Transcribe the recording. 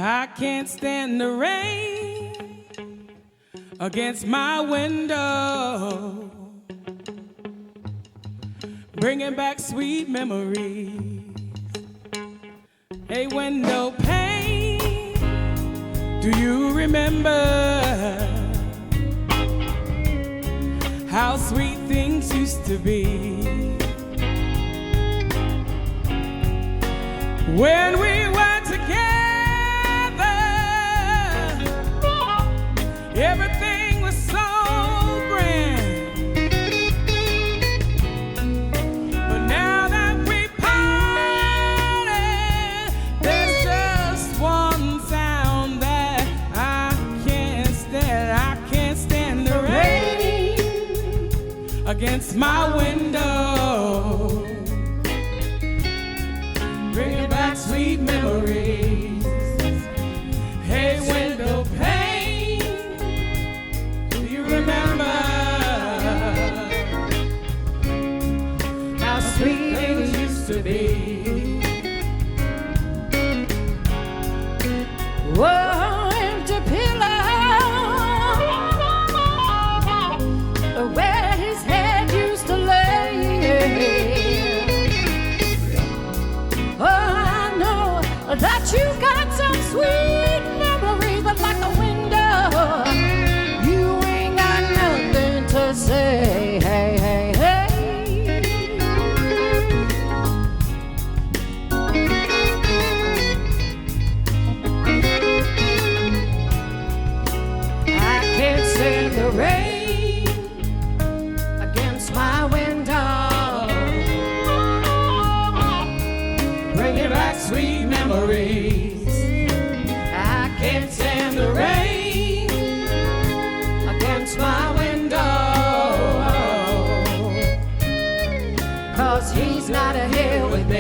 I can't stand the rain against my window, bringing back sweet memories. Hey, window pane, do you remember how sweet things used to be when we were together? Everything was so grand, but now that we parted, there's just one sound that I can't stand. I can't stand the rain against my window, bringing back sweet memories. Hey, window pane, do you remember how sweet things used to be? Whoa, empty pillow, where his head used to lay. Oh, I know that you got some sweet memories, but like a window, you ain't got nothing to say. Hey, hey, hey. I can't stand the rain against my window, Bringing back sweet memories. I can't stand the rain against my window, 'cause he's not here with me.